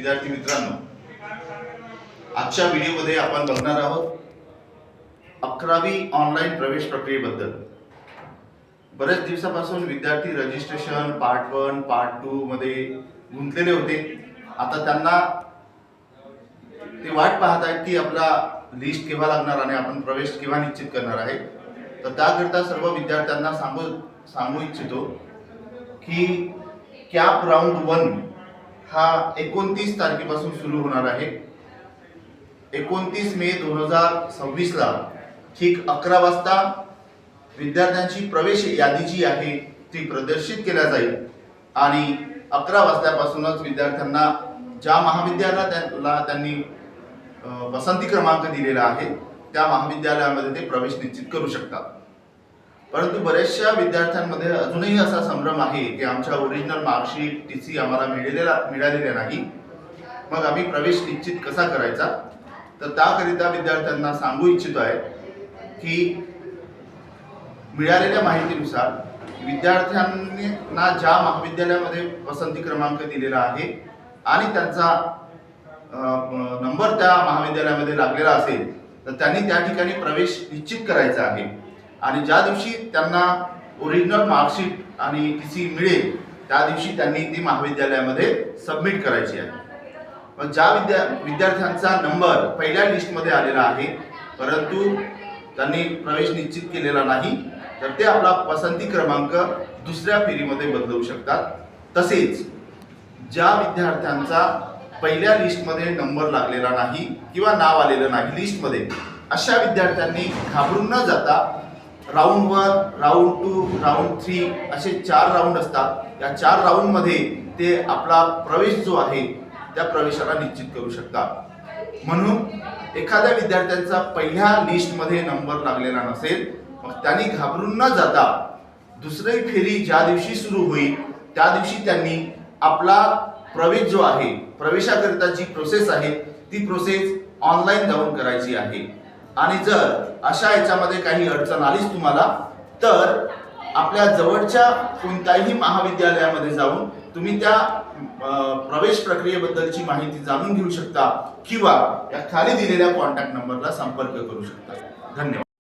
विद्यार्थी मित्रांनो, आजच्या व्हिडिओमध्ये आपण बघणार आहोत 11वी ऑनलाईन प्रवेश प्रक्रियेबद्दल। बरेच दिवसापासून विद्यार्थी रजिस्ट्रेशन पार्ट 1 पार्ट 2 मध्ये गुंतलेले होते। आता त्यांना ते वाट पाहत आहेत की आपला लिस्ट केव्हा लागणार आणि आपण प्रवेश केव्हा निश्चित करणार आहे। तर त्याकरिता सर्व विद्यार्थ्यांना सांगू इच्छितो की कॅप राउंड 1 हा 29 तारखेपासून सुरू होणार आहे। 29 मे 2026 ला ठीक 11 वाजता विद्यार्थ्यांची प्रवेश यादी जी आहे ती प्रदर्शित केल्या जाईल आणि 11 वाजल्यापासूनच विद्यार्थ्यांना ज्या महाविद्यालयाला त्यांनी पसंती क्रमांक दिलेला आहे त्या महाविद्यालयामध्ये ते प्रवेश निश्चित करू शकतात। परंतु बऱ्याचशा विद्यार्थ्यांमध्ये अजूनही असा संभ्रम आहे की आमच्या ओरिजिनल मार्कशीट टीसी आम्हाला मिळालेले नाही, मग आम्ही प्रवेश निश्चित कसा करायचा। तर त्याकरिता विद्यार्थ्यांना सांगू इच्छितो आहे की मिळालेल्या माहितीनुसार विद्यार्थ्यांना ज्या महाविद्यालयामध्ये पसंती क्रमांक दिलेला आहे आणि त्यांचा नंबर त्या महाविद्यालयामध्ये लागलेला असेल तर त्यांनी त्या ठिकाणी प्रवेश निश्चित करायचा आहे आणि ज्या दिवशी त्यांना ओरिजिनल मार्कशीट आणि टीसी मिळेल त्या दिवशी त्यांनी ती महाविद्यालयामध्ये सबमिट करायची आहे। मग ज्या विद्यार्थ्यांचा नंबर पहिल्या लिस्टमध्ये आलेला आहे परंतु त्यांनी प्रवेश निश्चित केलेला नाही तर ते आपला पसंती क्रमांक दुसऱ्या फेरीमध्ये बदलवू शकतात। तसेच ज्या विद्यार्थ्यांचा पहिल्या लिस्टमध्ये नंबर लागलेला नाही किंवा नाव आलेलं नाही लिस्टमध्ये, अशा विद्यार्थ्यांनी घाबरून न जाता राउंड 1, राउंड 2, राउंड 3 असे 4 राउंड असतात। या 4 राउंड मध्ये ते आपला प्रवेश जो आहे त्या प्रवेशाला निश्चित करू शकतात। म्हणून एखाद्या विद्यार्थ्यांचा पहिल्या लिस्टमध्ये नंबर लागलेला नसेल मग त्यांनी घाबरून न जाता दुसरी फेरी ज्या दिवशी सुरू होईल त्या दिवशी त्यांनी आपला प्रवेश जो आहे प्रवेशाकरिता जी प्रोसेस आहे ती प्रोसेस ऑनलाईन जाऊन करायची आहे। आणि जर अशा याच्यामध्ये काही अडचण आलीच तुम्हाला तर आपल्या जवळच्या कोणत्याही महाविद्यालयामध्ये जाऊन तुम्ही त्या प्रवेश प्रक्रियेबद्दलची माहिती जाणून घेऊ शकता किंवा या खाली दिलेल्या कॉन्टॅक्ट नंबरला संपर्क करू शकता। धन्यवाद।